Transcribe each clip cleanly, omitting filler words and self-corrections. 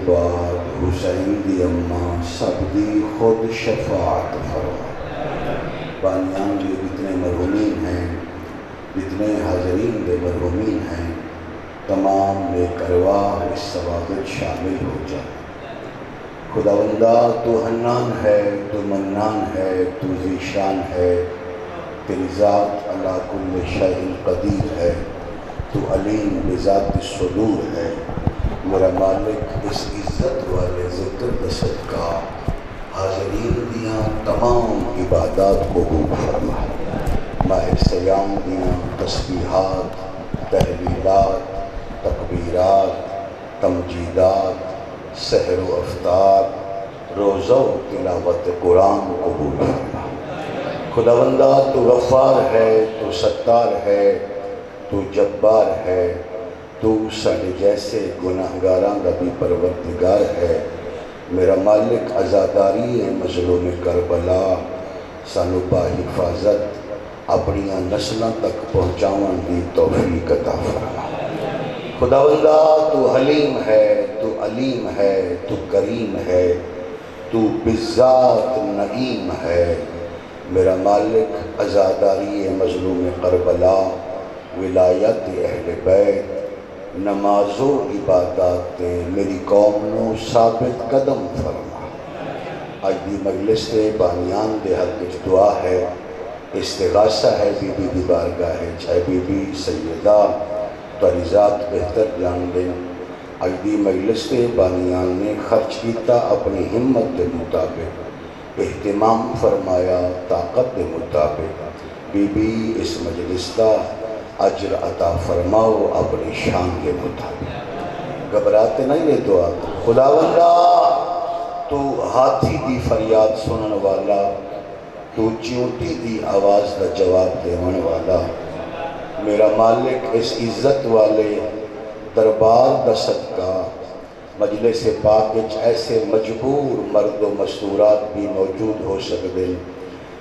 بعد حسین دی اماں سب دی خود شفاعت فرما۔ بانیان جو جتنے مرحومین ہیں، جتنے حاضرین دے مرحومین ہیں، تمام نیک ارواح اس ثواب میں شامل ہو جائے۔ خداوندہ تو حنان ہے، تو منان ہے، تو ذیشان ہے، تیری ذات علی کل شیء قدیر ہے، تو علیم بذات الصدور ہے۔ میرا مالک اس عزت والے ذکر صدقہ حاضرین دیاں تمام عبادات قبول فرما۔ ماہ سیام دیاں تسبیحات، تحلیلات، تکبیرات، تمجیدات، سحر و افطار، روزہ و تلاوت قرآن قبول فرما۔ خداوندہ تو غفار ہے، تو ستار ہے، تو جبار ہے، تو ساڈے جیسے گناہگاراں دا بھی پروردگار ہے۔ میرا مالک عزاداری مظلوم کربلا سانو با حفاظت اپنیاں نسلاں تک پہنچاون دی توفیق عطا فرما۔ خداوندہ تو حلیم ہے، تو علیم ہے، تو کریم ہے، تو بذات نعیم ہے۔ میرا مالک عزاداری مظلوم کربلا، ولایت اہل بیت، نماز و عبادات میری قوم نو ثابت قدم فرما۔ آج دی مجلس دے بانیان دے حق وچ دعا ہے، استغاثہ ہے بی بی دی بارگاہ ہے، چاہے بی بی سیدہ تاری ذات بہتر جان دیں۔ آج دی مجلس دے بانیان نے خرچ کیتا اپنی ہمت دے مطابق، اہتمام فرمایا طاقت دے مطابق۔ بی بی اس مجلس دا اجر عطا فرماؤ اپنی شان کے مطابق۔ گھبراتے نہیں یہ دعا۔ خداوندہ تو ہاتھی دی فریاد سنن والا، تو چیونٹی دی آواز دا جواب دیون والا، میرا مالک اس عزت والے دربار دا صدقہ مجلس پاک وچ ایسے مجبور مرد و مستورات بھی موجود ہو سکتے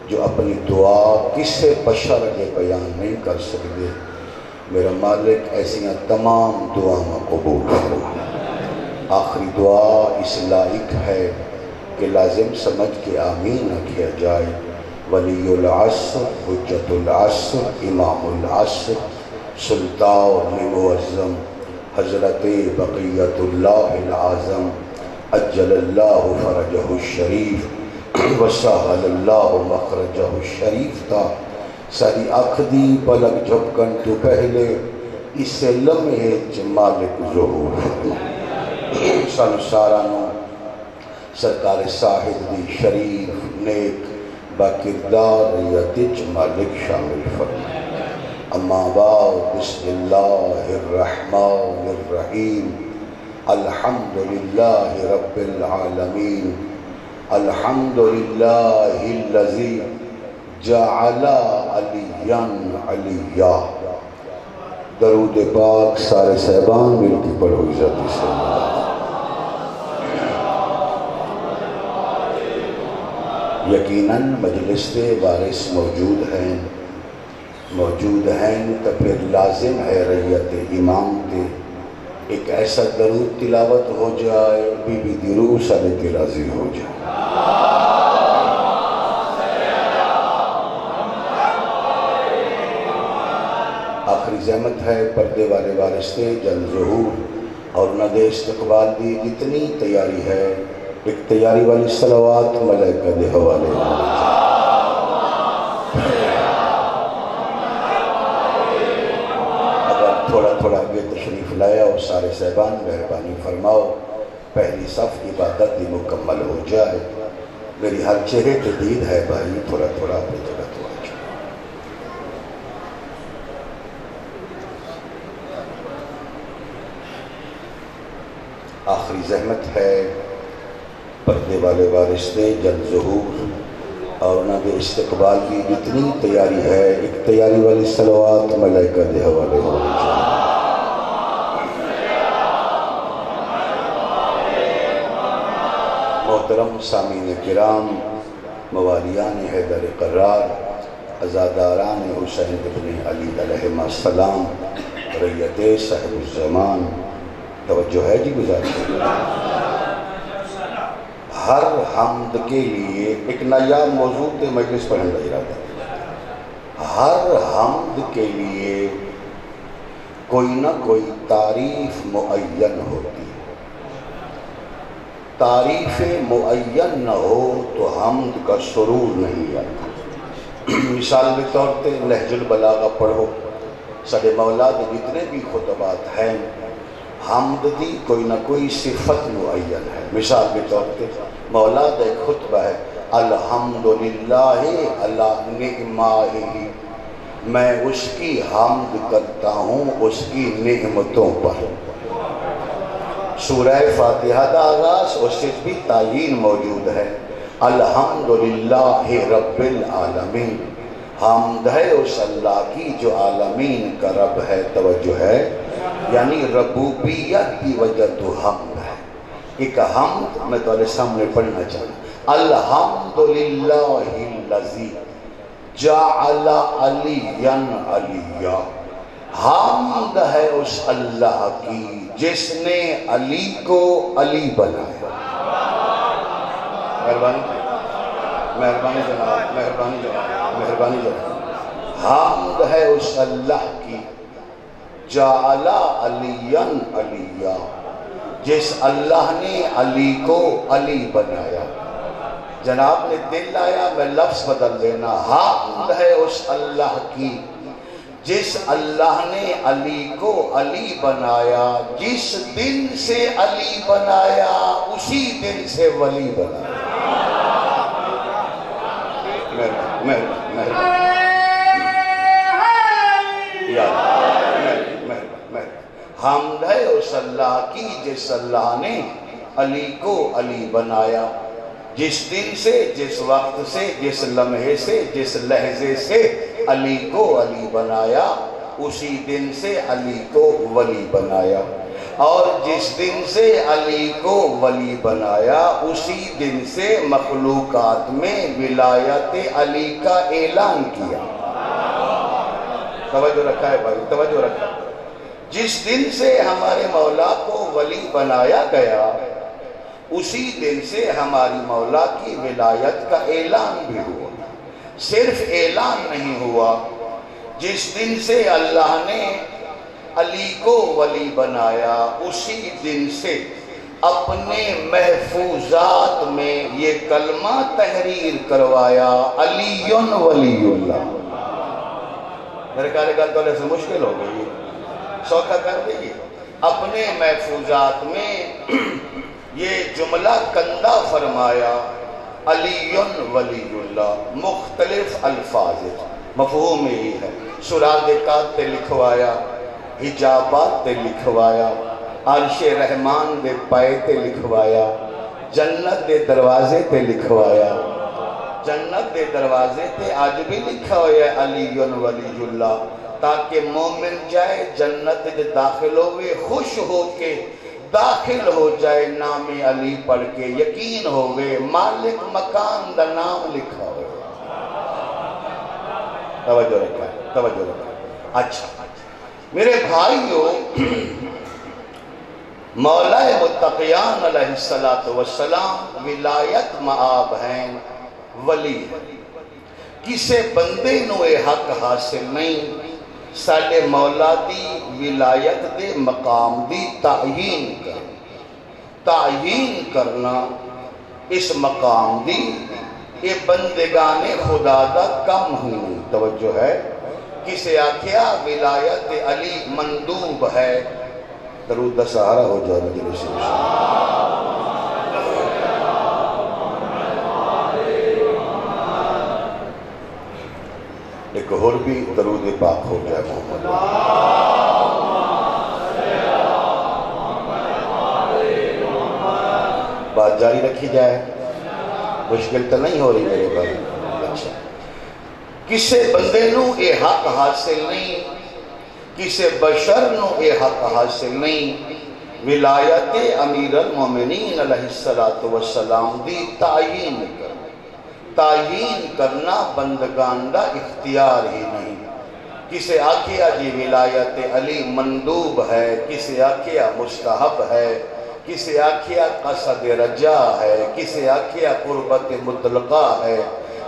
جو اپنی دعا کسے بشر کے بیان نہیں کر سکتے۔ میرا مالک ایسیاں تمام دعاؤں قبول فرما۔ آخری دعا اس لائق ہے کہ لازم سمجھ کے آمین نہ کیا جائے۔ ولی العصر، حجت العصر، امام العصر، سلطان معظم حضرت بقیت اللہ العظم عجل اللہ فرجہ الشریف وسہل اللہ مخرجہ الشریف تھا۔ ساری آنکھ دی پلک جھپکن تو پہلے اس لمحے مالک ظہور فرما۔ سانو سارا نو سرکار صاحب دی شریف نیک با کردار ریتج مالک شامل فرما۔ اما بعد بسم اللہ الرحمن الرحیم الحمدللہ رب العالمین الحمدللہ الذی جعل علیاً علیہ۔ درود پاک سارے صاحبان مل کی پڑھو عزت سے۔ یقیناً مجلس کے وارث موجود ہیں تو پھر لازم ہے ریت امام تے ایک ایسا درود تلاوت ہو جائے بی بی دی روح سارے کے راضی ہو جائے۔ آخری زحمت ہے پردے والے وارث کے جلد ظہور اور نہ دے استقبال دی جتنی تیاری ہے، ایک تیاری والی صلوات ملائکہ دے حوالے اگر تھوڑا تھوڑا آگے تشریف لایا اور سارے صاحبان مہربانی فرماؤ پہلی صف عبادت بھی مکمل ہو جائے۔ میری ہر چہرے پہ دید ہے بھائی، تھوڑا تھوڑا اپنی جگہ تو آ جائے۔ آخری زحمت ہے پردے والے وارث نے جلد ظہور اور انہوں نے استقبال کی جتنی تیاری ہے، ایک تیاری والی صلوات ملائکہ دے حوالے ہو جائے۔ محترم سامعین کرام، موالیان حیدر قرار، عزاداران حسین ابن علی علیہ السلام، ریت صاحب الزمان، توجہ ہے جی گزارش۔ ہر حمد کے لیے ایک نیا موضوع تے مجلس پڑھن لگ رہا تھا. ہر حمد کے لیے کوئی نہ کوئی تعریف معین ہوتی. تعریف معین نہ ہو تو حمد کا سرور نہیں آتا. مثال کے طور پہ نہج البلاغہ پڑھو، سڈے مولا کے جتنے بھی خطبات ہیں حمد دی کوئی نہ کوئی صفت معین ہے. مثال کے طور پہ مولا کا ایک خطبہ ہے الحمدللہ علی نعمائہ، میں اس کی حمد کرتا ہوں اس کی نعمتوں پر. سورہ فاتحہ کا آغاز اس سے بھی تعین موجود ہے الحمدللہ رب العالمین. حمد ہے اس اللہ کی جو عالمین کا رب ہے. توجہ ہے، یعنی ربوبیت کی وجہ تو حمد ہے. ایک حمد میں تمہارے سامنے پڑھنا چاہوں. الحمدللہ الذی جعل علیا علیا، حمد ہے اس اللہ کی جس نے علی کو علی بنایا. مہربانی مہربانی جناب، مہربانی جناب، مہربانی جناب. حمد ہے اس اللہ کی جعل علیا علیا، جس اللہ نے علی کو علی بنایا. جناب نے دل لایا میں لفظ بدل دینا. حمد ہے اس اللہ کی جس اللہ نے علی کو علی بنایا. جس دن سے علی بنایا اسی دن سے ولی بنایا. حمد ہے اس اللہ کی جس اللہ نے علی کو علی بنایا. جس دن سے، جس وقت سے، جس لمحے سے، جس لحظے سے علی کو علی بنایا اسی دن سے علی کو ولی بنایا. اور جس دن سے علی کو ولی بنایا اسی دن سے مخلوقات میں ولایت علی کا اعلان کیا. توجہ رکھا ہے بھائی، توجہ رکھا. جس دن سے ہمارے مولا کو ولی بنایا گیا اسی دن سے ہماری مولا کی ولایت کا اعلان بھی ہوا. صرف اعلان نہیں ہوا، جس دن سے اللہ نے علی کو ولی بنایا اسی دن سے اپنے محفوظات میں یہ کلمہ تحریر کروایا علی ولی اللہ. میرے کہنے کا تو ایسے مشکل ہو گئی، سوکھا کر دیجیے. اپنے محفوظات میں یہ جملہ کندہ فرمایا علی ولی اللہ. مختلف الفاظ مفہوم یہی ہے. سرادقات تے لکھوایا، حجابات تے لکھوایا، عرش رحمان دے پائے تے لکھوایا، جنت دے دروازے تے لکھوایا. جنت دے دروازے تے آج بھی لکھا ہوا ہے علی ولی اللہ، تاکہ مومن جائے جنت دے داخل ہوئے خوش ہو کے داخل ہو جائے نام علی پڑھ کے یقین ہوئے مالک مکان دا نام لکھا ہوئے. توجہ رکھا ہے، توجہ رکھا ہے. اچھا میرے بھائیو، مولا متقیان علیہ السلام ولایت معاب ہیں، ولی کسے بندے نو اے حق حاصل نہیں ساڑے مولا دی ولایت دے مقام دی تعیین کرنا اس مقام دی اے بندگان خدا دا کم ہوئی. توجہ ہے. کسے آکھیا ولایت علی مندوب ہے. درود دا سہارا ہو جائے مجلس ایک اور بھی درود پاک ہو جائے محمد. بات جاری رکھی جائے، مشکل تو نہیں ہو رہی میرے بھائی. اچھا کسے بندے نو اے حق حاصل نہیں، کسے بشر نو اے حق حاصل نہیں ولایت امیر المومنین علیہ السلام دی تعیین کرنا بندگان دا اختیار ہی نہیں. کسے آکھیا جی ولایت علی مندوب ہے، کسے آکھیا مستحب ہے، کسے آکھیا قصد رجا ہے، کسے آکھیا قربت مطلقہ ہے،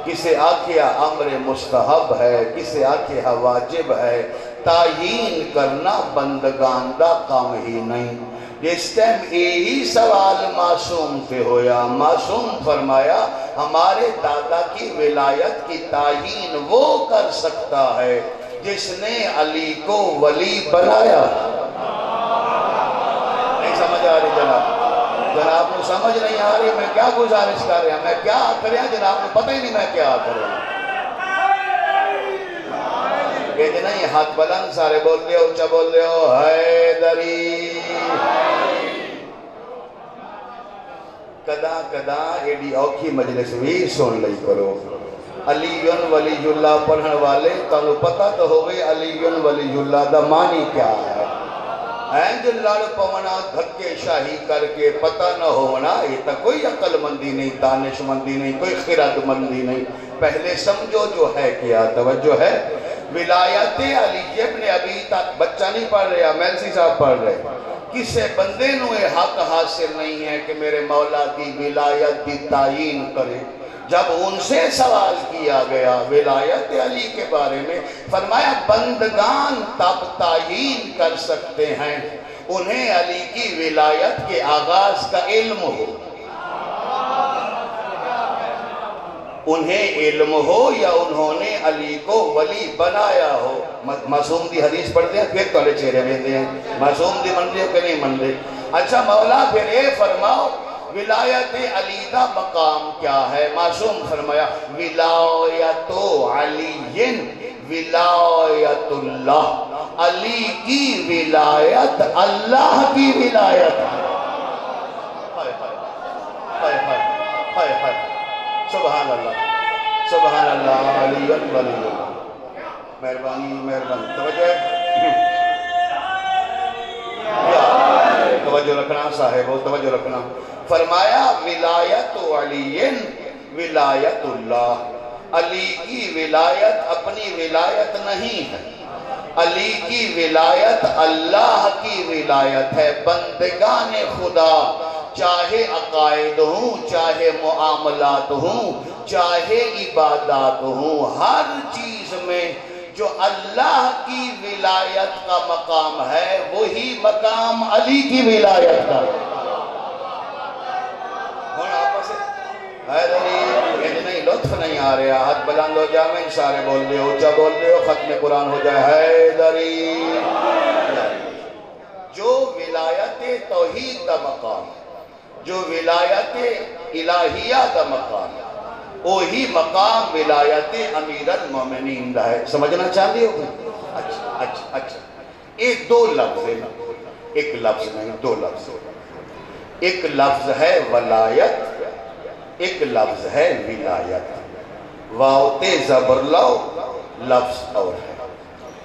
کسے آکھیا امر مستحب ہے، کسے آکھیا واجب ہے۔ تعیین کرنا بندگان دا کام ہی نہیں۔ جس ٹائم یہی سوال معصوم سے ہویا، معصوم فرمایا ہمارے دادا کی ولایت کی تعیین وہ کر سکتا ہے جس نے علی کو ولی بنایا۔ نہیں سمجھ آ رہی جناب؟ جناب کو سمجھ نہیں آ رہی میں کیا گزارش کر رہا، میں کیا کریا؟ جناب کو پتہ ہی نہیں میں کیا کر رہا۔ کہ نہیں ہاتھ بلند سارے بول دے ہو، اچھا بول دے ہو، حیدری۔ کدا کدا ایڈی اوکھی مجلس بھی سن لئی کرو۔ علی ولی اللہ پڑھن والے تانوں پتہ تو ہوئے علی ولی اللہ دا معنی کیا ہے۔ جو لڑ پونا دھکے شاہی کر کے پتہ نہ ہونا، یہ تا کوئی عقل مندی نہیں، دانش مندی نہیں، کوئی خرد مندی نہیں۔ پہلے سمجھو جو ہے کیا، توجہ ہے۔ ولایت علی ابن ابی طالب، بچہ نہیں پڑھ رہے، میلسی صاحب پڑھ رہے۔ کسے بندے نو یہ حق حاصل نہیں ہے کہ میرے مولا دی ولایت دی تعیین کرے۔ جب ان سے سوال کیا گیا ولایت علی کے بارے میں، فرمایا بندگان تب تعیین کر سکتے ہیں انہیں علی کی ولایت کے آغاز کا علم ہو، انہیں علم ہو یا انہوں نے علی کو ولی بنایا ہو۔ معصوم دی حدیث پڑھتے ہیں پھر تولے چہرے لیتے ہیں، معصوم دی من دے کہ نہیں من دے۔ اچھا مولا پھر اے فرماؤ ولایت علی دا مقام کیا ہے؟ معصوم فرمایا ولایت علی ولایت اللہ، علی کی ولایت اللہ کی ولایت۔ سبحان اللہ سبحان اللہ، علی ولی اللہ۔ مہربانی مہربانی، توجہ توجہ رکھنا صاحب، توجہ رکھنا۔ فرمایا ولایت علی ولایت اللہ، علی کی ولایت اپنی ولایت نہیں ہے، علی کی ولایت اللہ کی ولایت ہے۔ بندگان خدا چاہے عقائد ہوں، چاہے معاملات ہوں، چاہے عبادات ہوں، ہر چیز میں جو اللہ کی ولایت کا مقام ہے وہی مقام علی کی ولایت کا۔ حیدری نہیں، لطف نہیں آ رہا، ہاتھ بلند ہو جائے، میں اشارے بول دے ہو، اچھا بول دے ہو، ختم قرآن ہو جائے۔ حیدری جو ولایت توحید دا مقام، جو ولایت الہیہ دا مقام، وہی مقام ولایت امیر المومنین دا ہے۔ سمجھنا چاہتے ہو؟ اچھا اچھا اچھا، ایک دو لفظ ہے، ایک لفظ نہیں دو لفظ، ایک لفظ ہے ولایت، ایک لفظ ہے ولایت۔ واو تے زبر لاؤ لفظ اور ہے،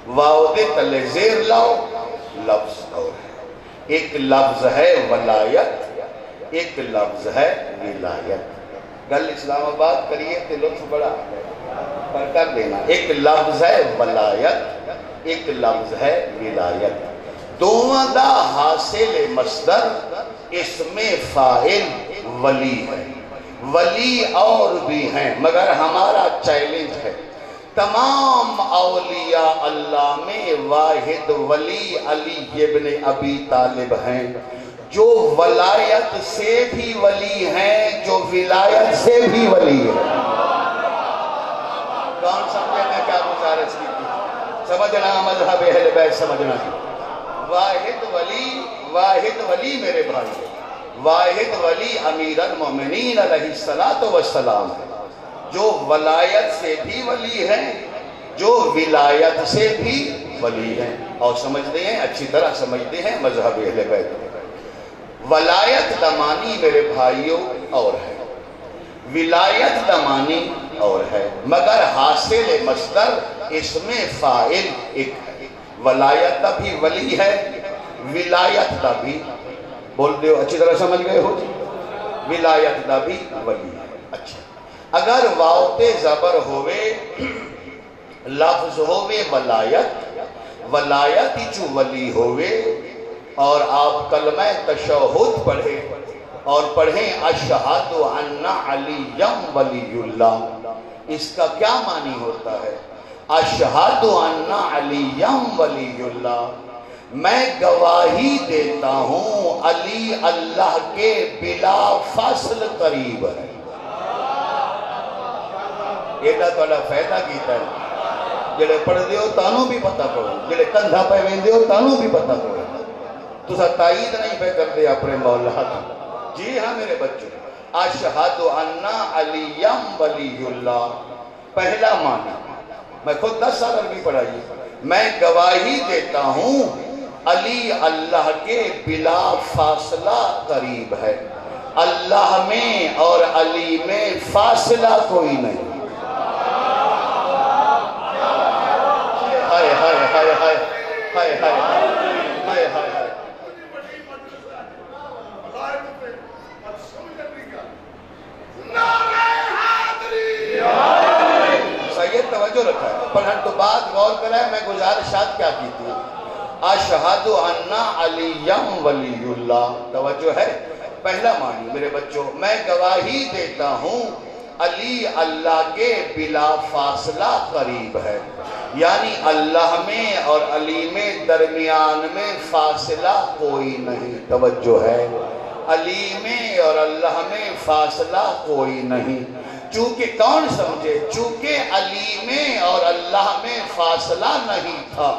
واو تے تلے زیر لاؤ لفظ اور ہے۔ ایک لفظ ہے ولایت، ایک لفظ ہے ولایت۔ گل اسلام آباد کریے تے لطف بڑا پر کر دینا۔ ایک لفظ ہے ولایت، ایک لفظ ہے ولایت۔ دونوں دا حاصل مصدر اسم فاعل ولی ہے۔ ولی اور بھی ہیں مگر ہمارا چیلنج ہے تمام اولیاء اللہ میں واحد ولی علی ابن ابی طالب ہیں، جو ولایت سے بھی ولی ہیں، جو ولایت سے بھی ولی ہیں۔ کون سمجھے میں کیا گزارش کی تھی؟ سمجھنا مذہب اہل بیت، سمجھنا واحد ولی میرے بھائی ہے، واحد ولی امیر المومنین علیہ السلام ہے، جو ولایت سے بھی ولی ہیں، جو ولایت سے بھی ولی ہیں۔ اور سمجھتے ہیں، اچھی طرح سمجھتے ہیں مذہب اہل بیت۔ ولایت دمانی میرے بھائیوں اور ہے، ولایت دمانی اور ہے، مگر حاصل مصدر اسم فاعل ایک ہے۔ ولایت دا بھی ولی ہے، ولایت دا بھی، بول دے ہو اچھی طرح سمجھ گئے ہو، ولایت دا بھی ولی ہے۔ اچھا، اگر واو تے زبر ہوئے لفظ ہوئے ولایت، ولایت چو ولی ہوئے، اور آپ کلمہ تشہد پڑھیں اور پڑھیں اشہد ان علی ولی اللہ. اس کا کیا معنی ہوتا ہے؟ اشہد ان علی ولی اللہ، میں گواہی دیتا ہوں علی اللہ کے بلا فاصل قریب ہے. ایڈا توڑا فائدہ کیتا ہے، جڑے پڑھ دیو تانوں بھی پتہ کرو، جڑے کندھا پہ وین دیو تانوں بھی پتہ کرو. تو سا تائید نہیں پہ کر دے اپنے مولا. جی ہاں میرے بچوں، اشہد ان علی ولی اللہ پہلا معنی. میں خود 10 سال عربی پڑھائی، میں گواہی دیتا ہوں علی اللہ کے بلا فاصلہ قریب ہے. اللہ میں اور علی میں فاصلہ کوئی نہیں. ہائے ہائے ہائے ہائے ہائے ہائے ہائے ہائے ہائے. سید توجہ رکھا ہے، پر ہم تو بات غور کریں. میں گزارشات کیا کی تھی؟ اشہد ان علی ولی اللہ. توجہ ہے. پہلا معنی میرے بچوں، میں گواہی دیتا ہوں علی اللہ کے بلا فاصلہ قریب ہے. یعنی اللہ میں اور علی میں درمیان میں فاصلہ کوئی نہیں. توجہ ہے. علی میں اور اللہ میں فاصلہ کوئی نہیں. چونکہ کون سمجھے؟ چونکہ علی میں اور اللہ میں فاصلہ نہیں تھا،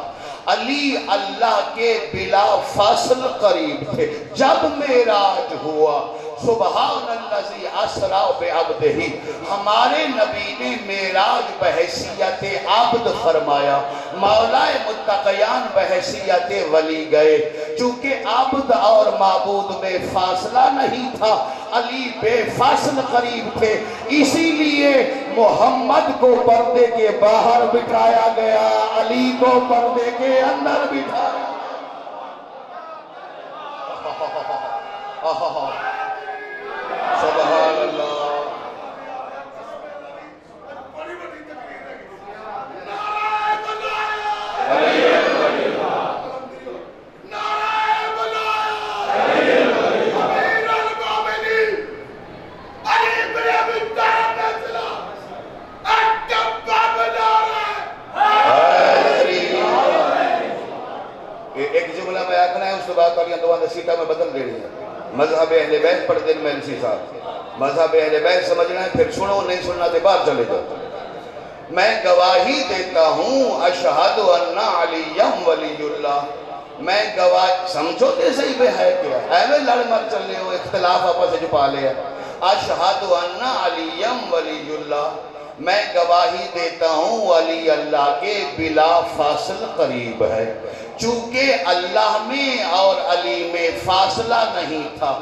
علی اللہ کے بلا فاصل قریب تھے. جب معراج ہوا، سبحان الذی اسری بعبدہ، ہمارے نبی نے معراج بحیثیت عبد فرمایا، مولا متقیان بحیثیت ولی گئے. چونکہ عبد اور معبود میں فاصلہ نہیں تھا، علی بے فاصل قریب تھے، اسی لیے محمد کو پردے کے باہر بٹھایا گیا، علی کو پردے کے اندر بٹھایا. سبحان اللہ. ایک جملہ میں آکھنا ہے، اس کے بعد کالیاں دوان سیٹا میں بدل دے رہی ہیں. مذہب اہل بیت پڑھ دن میں انسی صاحب، مذہب اہل بیت سمجھنا ہے، پھر سنو، نہیں سننا دے باہر چلے جاؤ. میں گواہی دیتا ہوں اشہد ان علی ولی اللہ. میں گواہی، سمجھو تے صحیح پہ ہے کیا؟ ایوے لڑ مر چلے ہو، اختلاف آپس سے چھپا لے. اشہد ان علی ولی اللہ، میں گواہی دیتا ہوں علی اللہ کے بلا فاصل قریب ہے. چونکہ اللہ میں اور علی میں فاصلہ نہیں تھا.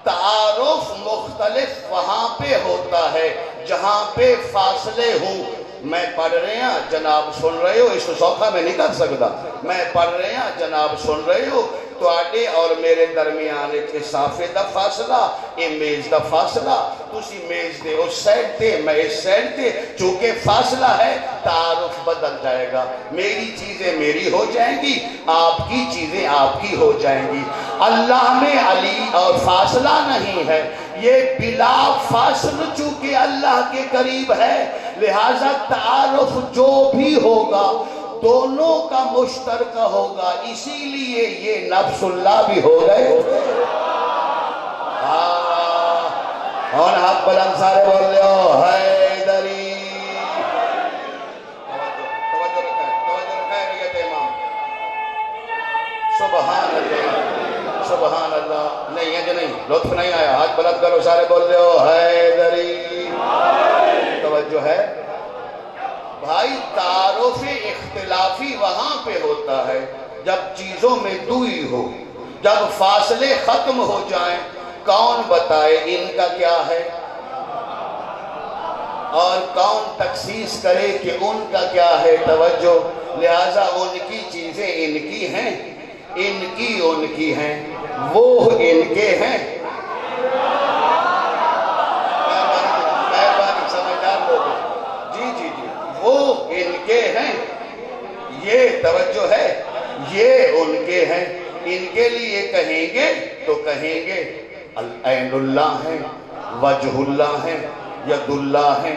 تعارف مختلف وہاں پہ ہوتا ہے جہاں پہ فاصلے ہوں. میں پڑھ رہے ہیں، جناب سن رہے ہو، اس کو سوکھا میں نہیں کر سکتا. میں پڑھ رہے ہیں، جناب سن رہے ہو، تو آٹے اور میرے درمیان ایک صافے دا فاصلہ، یہ میز دا فاصلہ. تُسی میز دے اس سائڈ تے، میں اس سائڈ تے. چونکہ فاصلہ ہے، تعارف بدل جائے گا. میری چیزیں میری ہو جائیں گی، آپ کی چیزیں آپ کی ہو جائیں گی. اللہ میں علی اور فاصلہ نہیں ہے، یہ بلا فاصل چونکہ اللہ کے قریب ہے، لہذا تعارف جو بھی ہوگا دونوں کا مشترکہ ہوگا. اسی لیے یہ نفس اللہ بھی ہو گئے. اور حق بلند سارے بول لے ہو حیدری. توجہ رکھا ہے نیت امام. سبحان اللہ سبحان اللہ. نہیں ہے جو نہیں، لطف نہیں آیا، حق بلند کرو سارے بول لے ہو حیدری. توجہ ہے بھائی. تعارف اختلافی وہاں پہ ہوتا ہے جب چیزوں میں دوئی ہو، جب فاصلے ختم ہو جائیں. کون بتائے ان کا کیا ہے اور کون تخصیص کرے کہ ان کا کیا ہے. توجہ. لہذا ان کی چیزیں ان کی ہیں، ان کی ان کی ہیں، وہ ان کے ہیں. وہ ان کے ہیں، یہ توجہ ہے، یہ ان کے ہیں. ان کے لیے کہیں گے عین اللہ ہیں، وجہ اللہ ہیں، ید اللہ ہیں،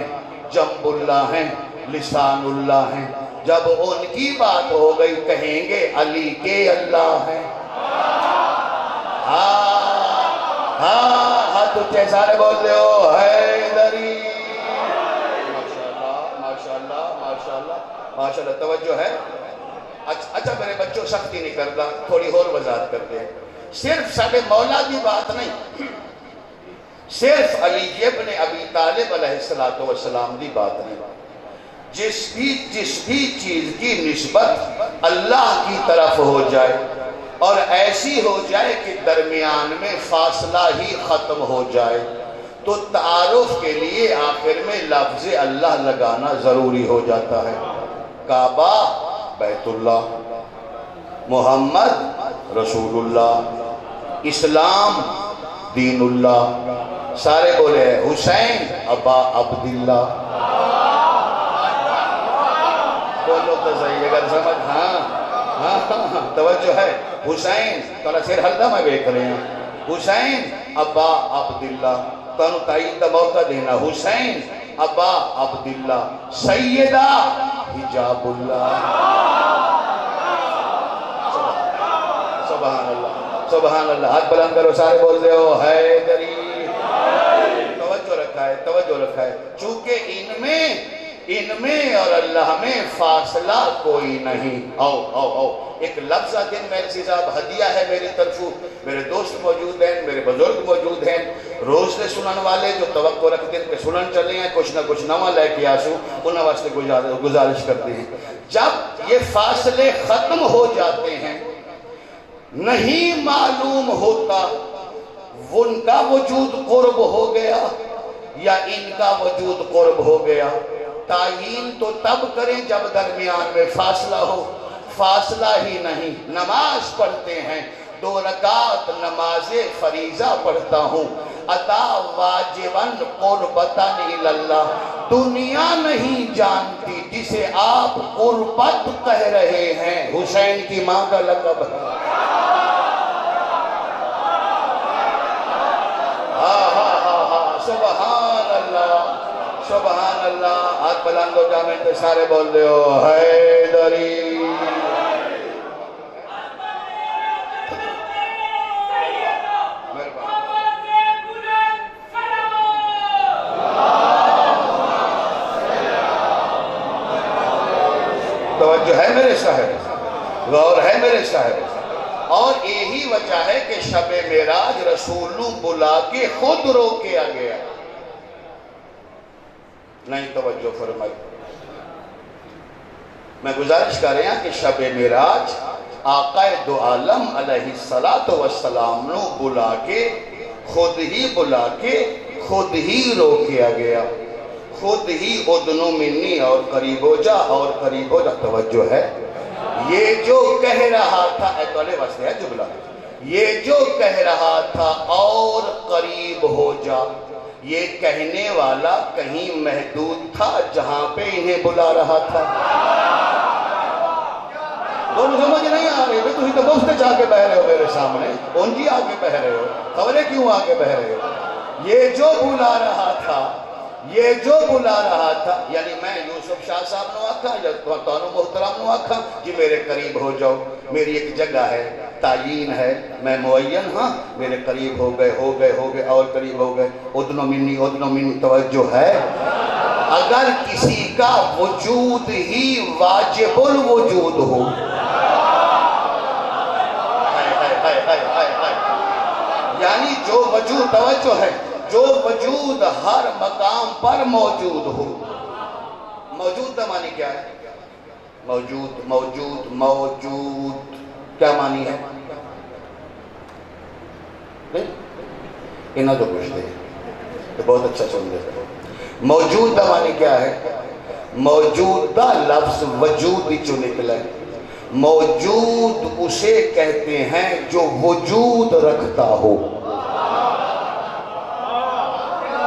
جنب اللہ ہیں، لسان اللہ ہیں۔ جب ان کی بات ہو گئی کہیں گے علی کے اللہ ہیں۔ ہاں تجھے سارے بول دے ہو حیدری۔ ماشاءاللہ ماشاءاللہ ماشاءاللہ توجہ ہے۔ اچھا میرے بچوں سختی نہیں کرتا، تھوڑی اور وضاحت کرتے ہیں۔ صرف ساڑھے مولا کی بات نہیں، صرف علی ابن ابی طالب علیہ السلام کی بات نہیں۔ جس بھی چیز کی نسبت اللہ کی طرف ہو جائے اور ایسی ہو جائے کہ درمیان میں فاصلہ ہی ختم ہو جائے تو تعارف کے لیے آخر میں لفظ اللہ لگانا ضروری ہو جاتا ہے۔ کعبہ بیت اللہ، محمد رسول اللہ، اسلام دین اللہ۔ سارے بولے حسین ابا عبداللہ۔ بولو تو صحیح اگر سمجھ۔ ہاں توجہ ہے۔ حسین تھوڑا سر ہلدا میں بیک رہے ہیں۔ حسین ابا عبداللہ، تنو تائید دا موقع دینا۔ حسین ابا عبداللہ، سیدہ حجاب اللہ۔ سبحان اللہ سبحان اللہ۔ ہاتھ بلند کرو، سارے بول دے ہو حیدری۔ توجہ رکھا ہے توجہ رکھا ہے۔ چونکہ ان میں اور اللہ میں فاصلہ کوئی نہیں۔ آؤ ایک لفظہ دن میرے صاحب ہدیہ ہے میری طرف۔ میرے دوست موجود ہیں، میرے بزرگ موجود ہیں، روز دے سنن والے جو توقع رکھتے ہیں کہ سنن چلے ہیں، کچھ نہ کچھ نواں لے کے آسو، انہاں واسطے گزارش کرتے ہیں۔ جب یہ فاصلے ختم ہو جاتے ہیں، نہیں معلوم ہوتا ان کا وجود قرب ہو گیا یا ان کا وجود قرب ہو گیا۔ تعیین تو تب کریں جب درمیان میں فاصلہ ہو، فاصلہ ہی نہیں۔ نماز پڑھتے ہیں، 2 رکعت نماز فریضہ پڑھتا ہوں، ادا واجباً قربتاً اللہ۔ دنیا نہیں جانتی جسے آپ قربت کہہ رہے ہیں حسین کی ماں کا لقب ہے۔ سبحان اللہ سبحان اللہ۔ ہاتھ بلند ہو جامع تے سارے بول دے ہو حیدری۔ توجہ ہے میرے صاحب، غور ہے میرے صاحب۔ اور یہی وجہ ہے کہ شب معراج رسول بلا کے خود روکیا گیا۔ نہیں توجہ فرمائی۔ میں گزارش کر رہا کہ شب معراج آقا دو عالم علیہ السلام نو بلا کے خود ہی روکیا گیا۔ خود ہی ادنو منی اور قریب ہو جا اور قریب ہو جا۔ توجہ ہے۔ یہ جو کہہ رہا تھا ایتولے واسطے ہے جملہ، یہ جو کہہ رہا تھا اور قریب ہو جا، یہ کہنے والا کہیں محدود تھا جہاں پہ انہیں بلا رہا تھا۔ دونوں سمجھ نہیں آ رہے تو ہی تو مفت جا کے بہ رہے ہو میرے سامنے، ان جی آگے بہ رہے ہو، خبریں کیوں آگے بہ رہے ہو؟ یہ جو بلا رہا تھا، یعنی میں یوسف شاہ صاحب نو آکھا یا تانو محترم نو آکھا جی میرے قریب ہو جاؤ، میری ایک جگہ ہے، تعیین ہے، میں معین ہاں، میرے قریب ہو گئے اور قریب ہو گئے۔ ادنو منی توجہ ہے۔ اگر کسی کا وجود ہی واجب الوجود ہو، یعنی جو وجود، توجہ ہے، جو وجود ہر مقام پر موجود ہو۔ موجود کا معنی کیا ہے؟ موجود کیا معنی ہے؟ انہاں تو پوچھتے ہیں تو بہت اچھا سن لیتے ہیں۔ موجود کا معنی کیا ہے؟ موجود کا لفظ وجود جو نکلا ہے۔ موجود اسے کہتے ہیں جو وجود رکھتا ہو۔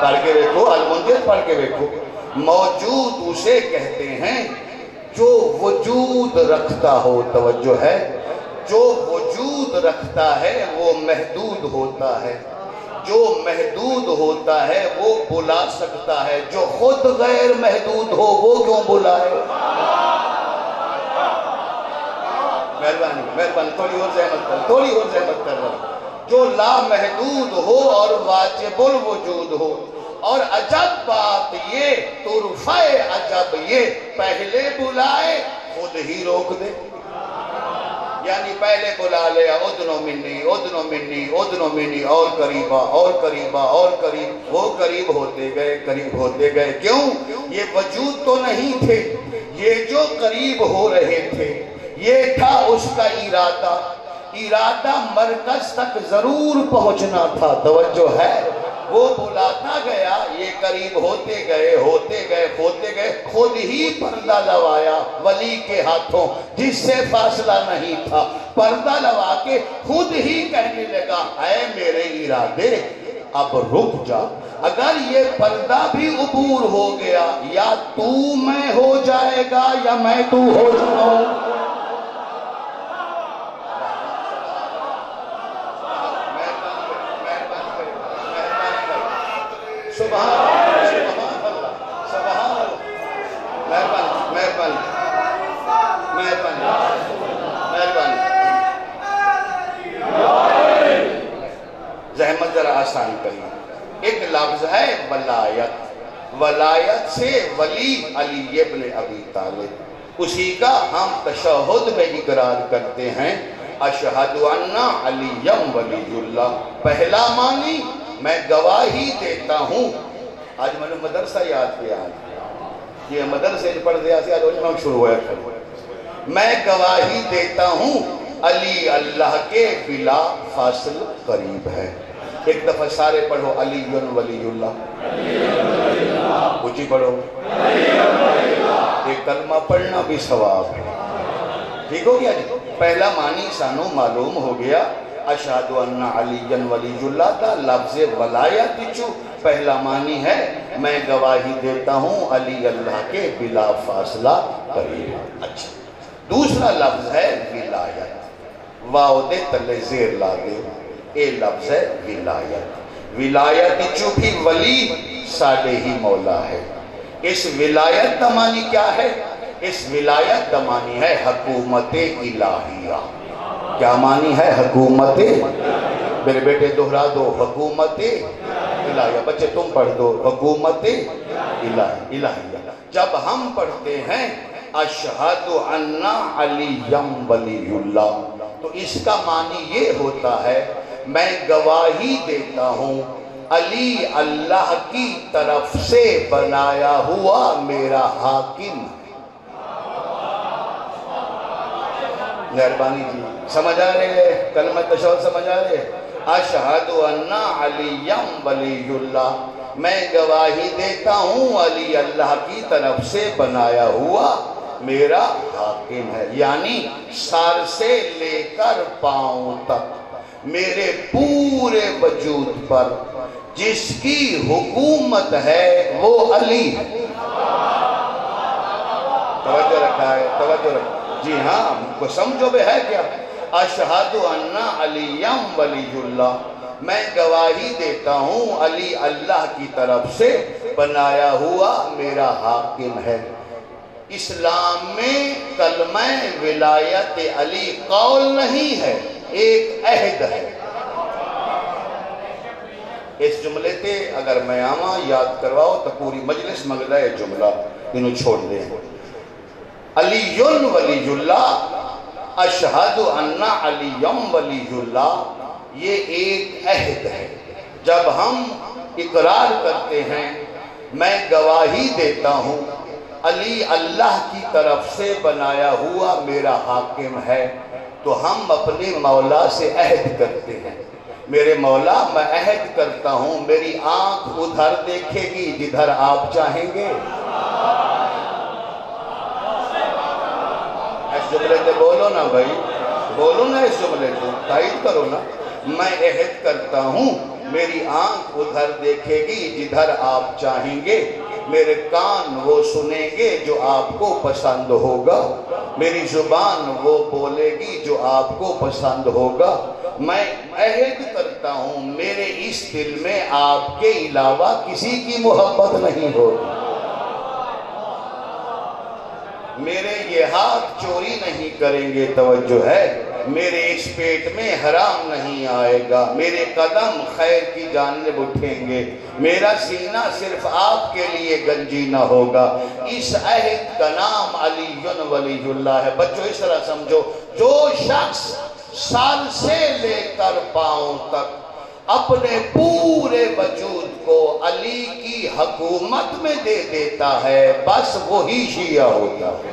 پڑھ کے دیکھو، المنجد پڑھ کے دیکھو۔ موجود اسے کہتے ہیں جو وجود رکھتا ہو۔ توجہ ہے۔ جو وجود رکھتا ہے وہ محدود ہوتا ہے، جو محدود ہوتا ہے وہ بلا سکتا ہے، جو خود غیر محدود ہو وہ کیوں بلائے؟ مہربانی تھوڑی اور زحمت کر رہا، جو لامحدود ہو اور واجب الوجود ہو، اور عجب بات یہ طرفہ عجب یہ پہلے بلائے خود ہی روک دے، یعنی پہلے بلا لیا ادنو منی اور قریبا اور قریب، وہ قریب ہوتے گئے کیوں؟ یہ وجود تو نہیں تھے، یہ جو قریب ہو رہے تھے یہ تھا اس کا ارادہ مرکز تک ضرور پہنچنا تھا، توجہ ہے؟ وہ بلاتا گیا، یہ قریب ہوتے گئے، خود ہی پردہ لوایا ولی کے ہاتھوں، جس سے فاصلہ نہیں تھا، پردہ لوا کے خود ہی کہنے لگا اے میرے ارادے اب رک جا، اگر یہ پردہ بھی عبور ہو گیا یا تو میں ہو جائے گا یا میں تو ہو جاؤں۔ زحمت ذرا آسان کرنا، ایک لفظ ہے ولایت سے ولی علی ابن ابی طالب، اسی کا ہم تشہد میں اقرار کرتے ہیں اشہد ان علی ولی اللہ، پہلا معنی میں گواہی دیتا ہوں، آج میں نے مدرسہ یاد کیا، یہ مدرسے پڑھ دیا سے آج ہم شروع ہوئے، میں گواہی دیتا ہوں علی اللہ کے بلا فاصل قریب ہے۔ ایک دفعہ سارے پڑھو علی ولی اللہ، اونچی پڑھو، ایک کلمہ پڑھنا بھی ثواب ہے، ٹھیک ہو گیا جی؟ پہلا معنی سانو معلوم ہو گیا اشہد ان علی ولی اللہ کا لفظ ولایت چو پہلا معنی ہے میں گواہی دیتا ہوں علی اللہ کے بلا فاصلہ قریب۔ اچھا، دوسرا لفظ ہے ولایت، واو دے تلے زیر لا دے، اے لفظ ہے ولایت چو بھی ولی ساڑے ہی مولا ہے۔ اس ولایت کا معنی کیا ہے؟ اس ولایت کا معنی ہے حکومت الہیہ۔ کیا معنی ہے حکومت؟ میرے بیٹے دہرا دو، حکومت الہیہ، بچے تم پڑھ دو، حکومت الہیہ۔ جب ہم پڑھتے ہیں اشہد ان علی ولی اللہ تو اس کا معنی یہ ہوتا ہے میں گواہی دیتا ہوں علی اللہ کی طرف سے بنایا ہوا میرا حاکم۔ مہربانی جی، سمجھ آ رہے ہیں؟ کلمہ تشہد سمجھ آ رہے ہیں؟ اشہد ان علی ولی اللہ، میں گواہی دیتا ہوں علی اللہ کی طرف سے بنایا ہوا میرا حاکم ہے، یعنی سر سے لے کر پاؤں تک میرے پورے وجود پر جس کی حکومت ہے وہ علی ہے۔ توجہ رکھا ہے، توجہ رکھا، جی ہاں، کو سمجھو بے ہے کیا؟ اشہد ان علی ولی اللہ، میں گواہی دیتا ہوں علی اللہ کی طرف سے بنایا ہوا میرا حاکم ہے۔ اسلام میں کلمہ ولایت علی قول نہیں ہے، ایک عہد ہے۔ اس جملے تے اگر میں آماں یاد کرواؤ تو پوری مجلس مگدہ ہے جملہ انہوں چھوڑ دیں۔ علی ولی اللہ، اشہد ان علی ولی اللہ، یہ ایک عہد ہے۔ جب ہم اقرار کرتے ہیں میں گواہی دیتا ہوں علی اللہ کی طرف سے بنایا ہوا میرا حاکم ہے تو ہم اپنے مولا سے عہد کرتے ہیں، میرے مولا میں عہد کرتا ہوں میری آنکھ ادھر دیکھے گی جدھر آپ چاہیں گے۔ اس جملے سے بولو نا بھائی، بولو نا، اس جملے سے تائید کرو نا، میں عہد کرتا ہوں میری آنکھ ادھر دیکھے گی جدھر آپ چاہیں گے، میرے کان وہ سنیں گے جو آپ کو پسند ہوگا، میری زبان وہ بولے گی جو آپ کو پسند ہوگا۔ میں عہد کرتا ہوں میرے اس دل میں آپ کے علاوہ کسی کی محبت نہیں ہوگی، میرے یہ ہاتھ چوری نہیں کریں گے، توجہ ہے، میرے اس پیٹ میں حرام نہیں آئے گا، میرے قدم خیر کی جانب اٹھیں گے، میرا سینہ صرف آپ کے لیے گنجینہ ہوگا۔ اس عہد کا نام علی ولی اللہ ہے۔ بچوں اس طرح سمجھو، جو شخص سال سے لے کر پاؤں تک اپنے پورے وجود کو علی کی حکومت میں دے دیتا ہے، بس وہی شیعہ ہوتا ہے۔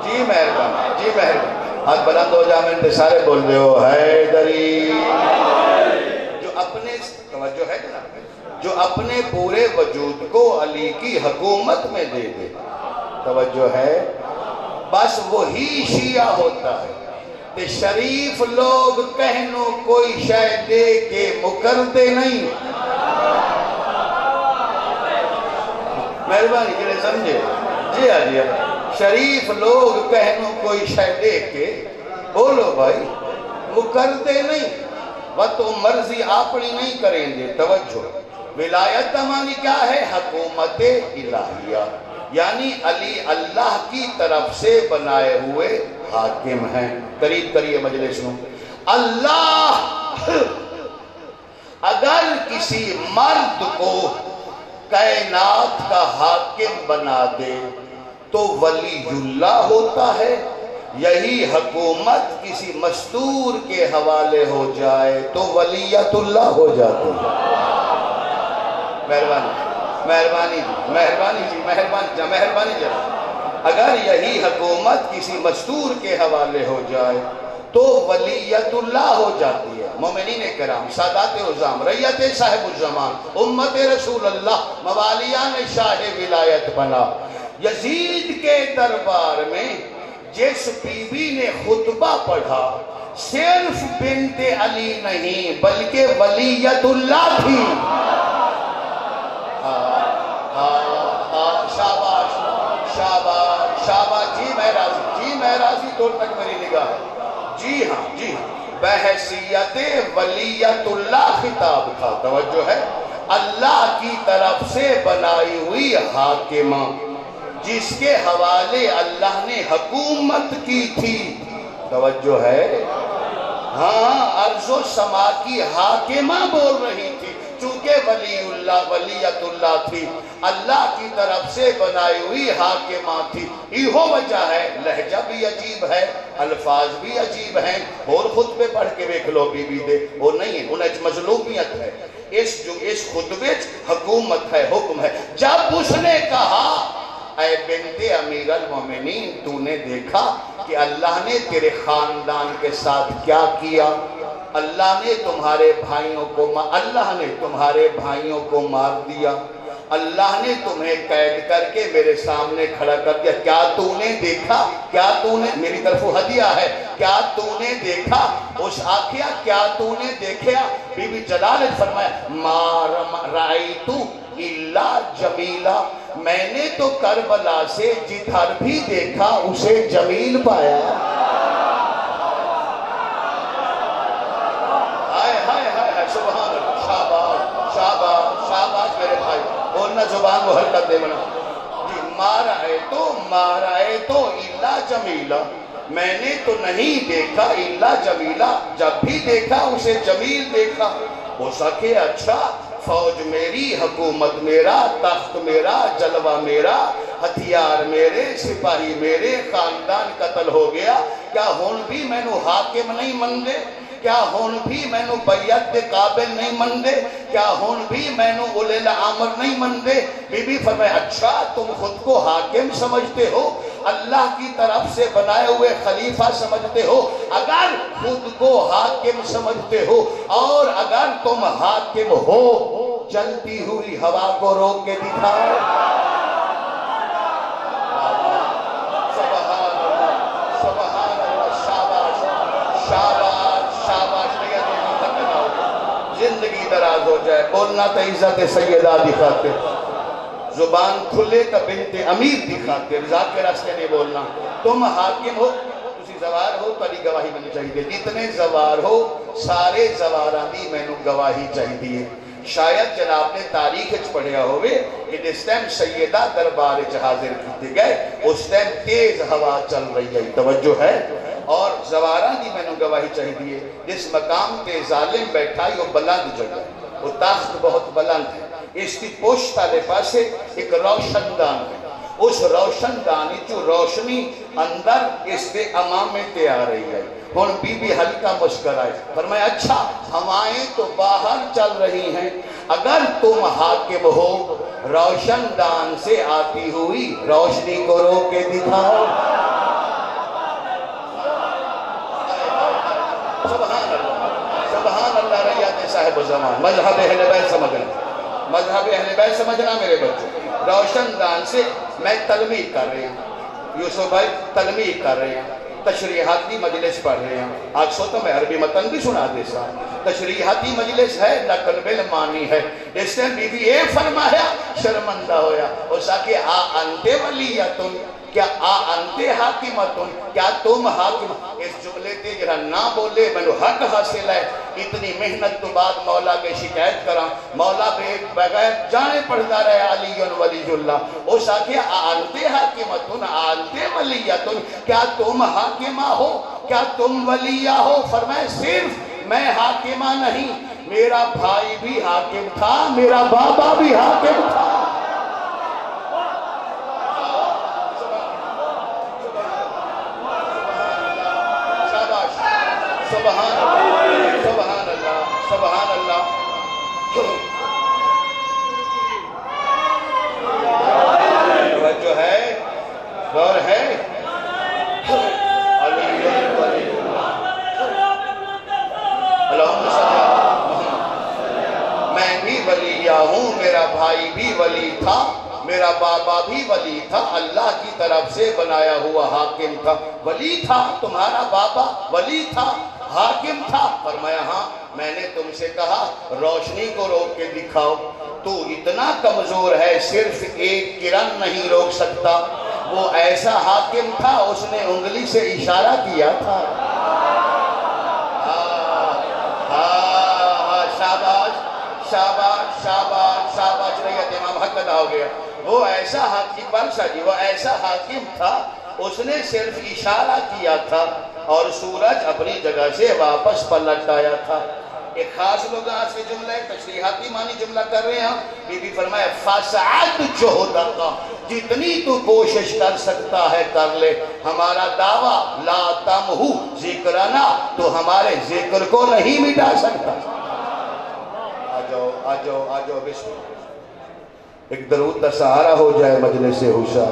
جی مہربانی، جی مہربانی، ہاتھ بلند ہو جا، میں سارے بول رہے ہو حیدری۔ جو اپنے، توجہ ہے نا، جو اپنے پورے وجود کو علی کی حکومت میں دے دے، توجہ ہے، بس وہی شیعہ ہوتا ہے۔ کہ شریف لوگ کہنو کوئی شے دے کے مکرتے نہیں، مہربانی کرے سمجھے، جی ہاں جی ہاں، شریف لوگ کہنو کوئی شے دے کے، بولو بھائی، مکرتے نہیں، وہ تو مرضی اپنی نہیں کریں گے۔ توجہ، ولایت معنی کیا ہے؟ حکومت الہیہ، یعنی علی اللہ کی طرف سے بنائے ہوئے حاکم ہیں۔ قریب کریے مجلس میں، اللہ اگر کسی مرد کو کائنات کا حاکم بنا دے تو ولی اللہ ہوتا ہے، یہی حکومت کسی مستور کے حوالے ہو جائے تو ولیت اللہ ہو جاتی ہے۔ مہربانی مہربانی جی، مہربانی جی، مہربانی جی، اگر یہی حکومت کسی مستور کے حوالے ہو جائے تو ولیت اللہ ہو جاتی ہے۔ مومنین کرام، سادات عظام، رعیت صاحب الزمان، امت رسول اللہ، موالیان شاہ ولایت بنا۔ یزید کے دربار میں جس بی بی نے خطبہ پڑھا صرف بنت علی نہیں بلکہ ولیت اللہ تھی۔ شاباش شاباش شاباش، جی میں راضی، جی میں راضی، دور تک میری نگاہ ہے، جی ہاں جی ہاں، بحیثیت ولیت اللہ خطاب تھا۔ توجہ ہے، اللہ کی طرف سے بنائی ہوئی حاکمہ جس کے حوالے اللہ نے حکومت کی تھی، توجہ ہے، ہاں، ارض و سما کی حاکمہ بول رہی تھی، چونکہ ولی اللہ ولیت اللہ تھی، اللہ کی طرف سے بنائی ہوئی حاکمہ تھی۔ یہ وجہ ہے، لہجہ بھی عجیب ہے، الفاظ بھی عجیب ہیں، اور خطبے پڑھ کے دیکھ لو بی بی دے، وہ نہیں ہے، انہیں مظلومیت ہے، اس خطبے حکومت ہے، حکم ہے۔ جب اس نے کہا اے بنت امیر المومنین، تو نے دیکھا کہ اللہ نے تیرے خاندان کے ساتھ کیا کیا؟ اللہ نے تمہارے بھائیوں کو مار دیا، اللہ نے تمہیں قید کر کے میرے سامنے کھڑا کر دیا، کیا تو نے دیکھا؟ کیا تو نے، میری طرف ہدیہ ہے، کیا تو نے دیکھا؟ اس آخیا کیا تو نے دیکھا؟ بی بی جلال نے فرمایا ما رأیتو الا جمیلہ، میں نے تو کربلا سے جدھر بھی دیکھا اسے جمیل پایا۔ سبحان اللہ، شاباش شاباش شاباش میرے بھائی، بولنا زبان وہ حرکت دے بنا جی۔ مارائے تو الا جمیلہ، میں نے تو نہیں دیکھا الا جمیلہ، جب بھی دیکھا اسے جمیل دیکھا۔ ہو سکے اچھا، فوج میری، حکومت میرا، تخت میرا، جلوہ میرا، ہتھیار میرے، سپاہی میرے، خاندان قتل ہو گیا، کیا ہون بھی میں نو حاکم نہیں من دے؟ کیا ہون بھی میں نو بیعت کے قابل نہیں من دے؟ کیا ہون بھی میں نو اولی الامر نہیں من دے؟ بی بی فرمائے اچھا، تم خود کو حاکم سمجھتے ہو، اللہ کی طرف سے بنائے ہوئے خلیفہ سمجھتے ہو؟ اگر خود کو حاکم سمجھتے ہو اور اگر تم حاکم ہو، چلتی ہوئی ہوا کو روک کے دکھاؤ۔ سبحان اللہ، سبحان اللہ، شاباش شاباش شاباش، زندگی دراز ہو جائے، بولنا تو عزت سیدہ دی خاطر، زبان کھلے تو بنت امیر دی خاطر، ذات کے راستے نہیں بولنا۔ تم حاکم ہو، تسی زوار ہو، تاری گواہی منی چاہیے، جتنے زوار ہو سارے زواراں دی مینوں گواہی چاہیے۔ شاید جناب نے تاریخ اچ پڑھیا ہوئے کہ جس ٹائم سیدہ دربار اچ حاضر کیتے گئے اس ٹائم تیز ہوا چل رہی ہے، توجہ ہے، اور زواراں دی مینوں گواہی چاہیے۔ جس مقام تے ظالم بیٹھا وہ بلند جگہ، وہ تخت بہت بلند ہے، اس کی پشت والے پاسے ایک روشن دان ہے، اس روشن دانی جو روشنی اندر اس کے امامے تے آ رہی ہے۔ اور بی بی ہلکا مسکرائے، فرمایا اچھا ہوائیں تو باہر چل رہی ہیں، اگر تم حاکم ہو روشن دان سے آتی ہوئی روشنی کو روک کے دکھاؤ۔ سبحان اللہ ریاض صاحب زمان، مذہب اہل بیت سمجھنا، مذہب اہل بیت سمجھنا میرے بچوں۔ روشن دان سے میں تلمیح کر رہے ہیں، یوسف بھائی تلمیح کر رہے ہیں، تشریحاتی مجلس پڑھ رہے ہیں، آج سو تو میں عربی متن بھی سنا دے سا، تشریحاتی مجلس ہے، نقل بالمانی ہے۔ اس نے بی بی اے فرمایا، شرمندہ ہویا، اس کہ آ انتے ولیتن، کیا آ انتے حاکمتن، کیا تم حاکم؟ اس جملے تے جرا نہ بولے میں حق حاصل ہے، اتنی محنت تو بعد مولا کے شکایت کرا، مولا بغیر جانے پڑھتا رہے علی ولی اللہ، اس کہ آ انتے حاکمتن، آ انتے ولیتن، کیا تم حاکمہ ہو، کیا تم ولیہ ہو؟ فرمائے صرف میں حاکمہ نہیں، میرا بھائی بھی حاکم تھا، میرا بابا بھی حاکم تھا۔ سبحان اللہ، سبحان اللہ، سبحان اللہ۔ توجہ ہے، غور ہے، میں بھی ولیہ ہوں، میرا بھائی بھی ولی تھا، میرا بابا بھی ولی تھا، اللہ کی طرف سے بنایا ہوا حاکم تھا۔ ولی تھا تمہارا بابا، ولی تھا، حاکم تھا؟ فرمایا ہاں، میں نے تم سے کہا روشنی کو روک کے دکھاؤ، تو اتنا کمزور ہے صرف ایک کرن نہیں روک سکتا، وہ ایسا حاکم تھا اس نے انگلی سے اشارہ کیا تھا۔ شاباش شاباش شاباش شاباش، ریت امام حق ادا ہو گیا۔ وہ ایسا حاکم، بادشاہ جی وہ ایسا حاکم تھا اس نے صرف اشارہ کیا تھا اور سورج اپنی جگہ سے واپس پلٹ آیا تھا۔ ایک خاص لوگ آج کے جملہ تشریحاتی معنی جملہ کر رہے ہیں، بی بی فرمایا فَسَعَدْ جُهْدَقَ، جتنی تو کوشش کر سکتا ہے کر لے، ہمارا دعویٰ لا تمہو ذکرنا، تو ہمارے ذکر کو نہیں مٹا سکتا۔ آجاؤ آجاؤ آجاؤ، بسم اللہ، ایک درود کا سہارا ہو جائے مجلس ہوشا۔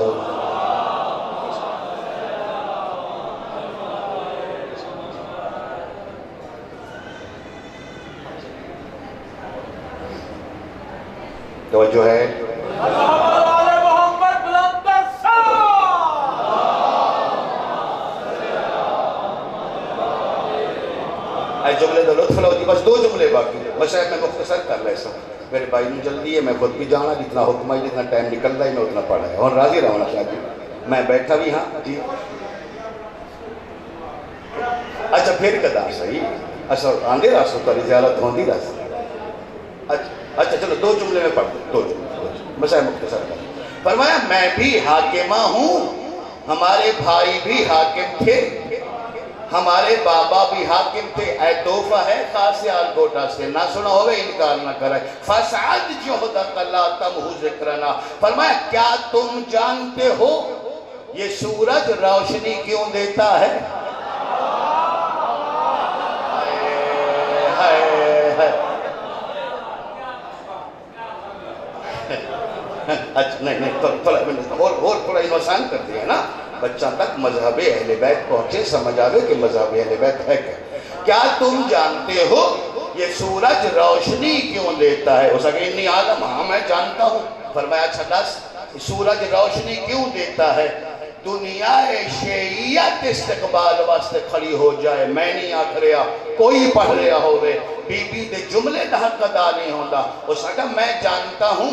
توجہ ہے، اے جملے دو لطف لو جی، بس دو جملے باقی، بس میں مختصر کر لے سا، میرے بھائی نے جلدی ہے، میں خود بھی جانا، جتنا حکم ہے جتنا ٹائم نکل رہا ہے میں اتنا پڑھا ہے، اور راضی رہنا شاید میں بیٹھا بھی ہاں جی۔ اچھا پھر کدا صحیح، اچھا آندے راسو تاری زیارت ہوندی راسو، اچھا چلو دو جملے میں پڑھ دو جملے، بس مختصر کر۔ فرمایا میں بھی حاکمہ ہوں، ہمارے بھائی بھی حاکم تھے، ہمارے بابا بھی حاکم تھے، اے توفہ ہے خاص آلکوٹا سے، نہ سنا ہوگا انکار نہ کرے۔ فَسَعَدْ جُهْدَقَ لَا تَمْهُ ذِكْرَنَا، فرمایا کیا تم جانتے ہو یہ سورج روشنی کیوں دیتا ہے؟ اچھا نہیں تھوڑا انوسان کر دیا نا، بچہ تک مذہب اہل بیت پہنچے، سمجھ آگے کہ مذہب اہل بیت ہے کیا تم جانتے ہو یہ سورج روشنی کیوں دیتا ہے؟ اس کہ انی عالم، ہاں میں جانتا ہوں۔ فرمایا اچھا دس، سورج روشنی کیوں دیتا ہے؟ دنیا شیعیت استقبال واسطے کھڑی ہو جائے، میں نہیں آکھ رہا، کوئی پڑھ رہا ہوئے، بی بی دے جملے دا حق ادا نہیں ہوتا. اس کہا میں جانتا ہوں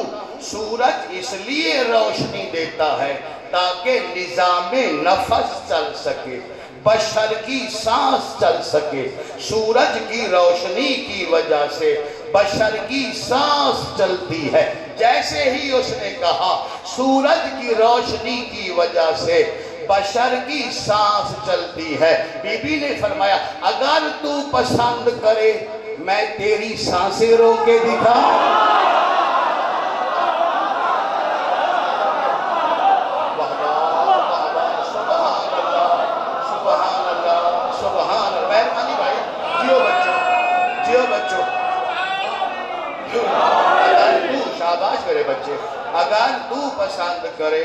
سورج اس لیے روشنی دیتا ہے تاکہ نظام نفس چل سکے، بشر کی سانس چل سکے. سورج کی روشنی کی وجہ سے بشر کی سانس چلتی ہے. جیسے ہی اس نے کہا سورج کی روشنی کی وجہ سے بشر کی سانس چلتی ہے، بی بی نے فرمایا اگر تو پسند کرے میں تیری سانسیں روک کے دکھاؤں. بچے اگر تو پسند کرے،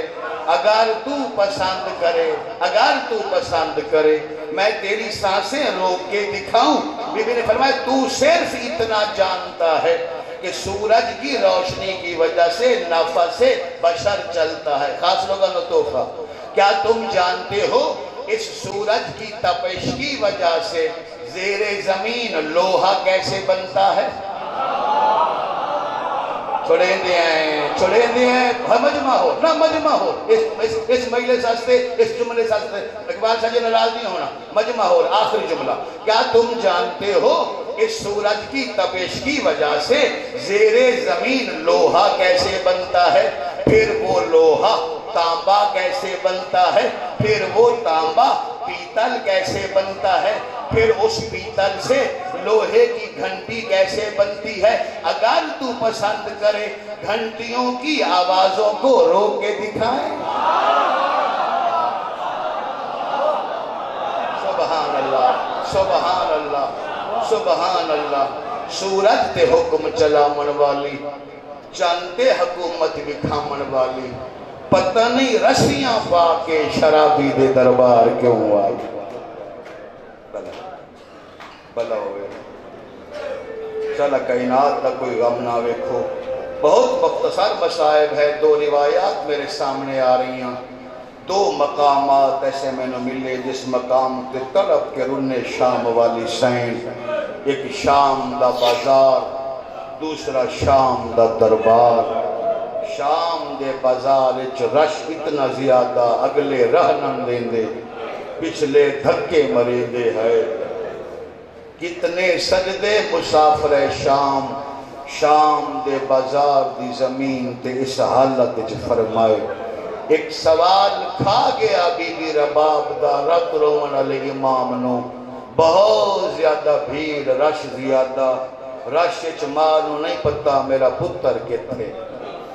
اگر تو پسند کرے، اگر تو پسند کرے میں تیری سانسیں روک کے دکھاؤں. بی بی نے فرمایا تو صرف اتنا جانتا ہے کہ سورج کی روشنی کی وجہ سے نفس بشر چلتا ہے. خاص لوگوں نے تحفہ، کیا تم جانتے ہو اس سورج کی تپش کی وجہ سے زیر زمین لوہا کیسے بنتا ہے؟ چھوڑیں دے ہیں مجمع ہو نہ مجمع ہو، اس مجلے ساستے اس جملے ساستے اقبال سجے ناراض نہیں ہونا. مجمع ہو آخری جملہ، کیا تم جانتے ہو اس سورج کی تپش کی وجہ سے زیر زمین لوہا کیسے بنتا ہے؟ پھر وہ لوہا تانبا کیسے بنتا ہے؟ پھر وہ تانبا پیتل کیسے بنتا ہے؟ پھر اس پیتل سے لوہے کی گھنٹی کیسے بنتی ہے؟ اگر تو پسند کرے گھنٹیوں کی آوازوں کو روک کے دکھائیں. سبحان اللہ، سبحان اللہ، سبحان اللہ. سورج تے حکم چلا من والی، چانتے حکومت بکھامن والی، پتہ نہیں رسیاں پا کے شرابی دے دربار کیوں آئی. بلا ہوئے چلا کائنات کا کوئی غم نہ ویکھو. بہت مختصر مصائب ہے. دو روایات میرے سامنے آ رہی ہیں. دو مقامات ایسے میں نے ملے جس مقام تے طلب کے رن شام والی سین. ایک شام دا بازار، دوسرا شام دا دربار. شام دے بازار اچ رش اتنا زیادہ اگلے رہ نہ لیندے، پچھلے دھکے مرے دے ہے. کتنے سجدے مسافر شام، شام دے بازار دی زمین تے اس حالت وچ فرمائے. ایک سوال کھا گیا بی بی رباب دا رت رومن علی امام نو. بہت زیادہ بھیڑ، رش زیادہ. رش وچ ماں نو نہیں پتا میرا پتر کتھے،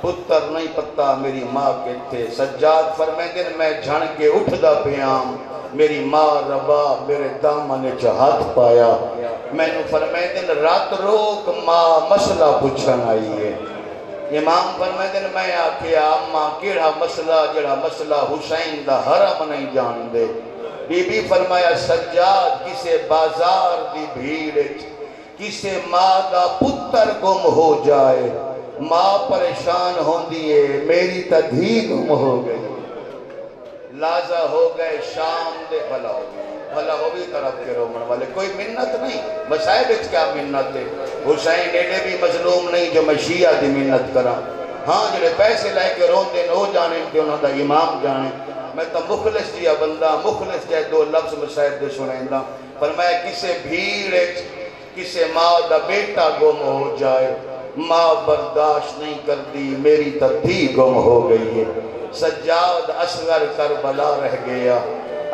پتر نہیں پتا میری ماں کتھے. سجاد فرمیندے میں جھن کے اٹھدا پیام، میری ماں ربا میرے دامن چ ہاتھ پایا. میں نے فرمیندے رات روک ماں مسئلہ پوچھن آئی ہے. امام فرمیندے میں آکھیا اماں کیڑا مسئلہ جڑا مسئلہ حسین دا حرم نہیں جان دے. بی بی فرمایا سجاد کسے بازار دی بھیڑ کسے ماں دا پتر گم ہو جائے ماں پریشان ہوندی ہے، میری تا دھی گم ہو گئی. لازہ ہو گئے شام دے بھلا ہو گئے. بھلا ہو بھی طرف کے رومن والے کوئی منت نہیں. مسائب اچھ کیا منت ہے؟ حسین ایڈے بھی مظلوم نہیں جو میں شیعہ دی منت کرا. ہاں جڑے پیسے لائے کے رون دے نو جانے کہ انہوں دا امام جانے. میں تا مخلص جیا بندہ، مخلص جائے دو لفظ مسائب دے سنیں دا. فرمایا کسے بھیڑ کسے ماں دا بیٹا گم ہو جائے ماں برداشت نہیں کر دی، میری تا دھی گم ہو گئی ہے. سجاد اصغر کربلا رہ گیا.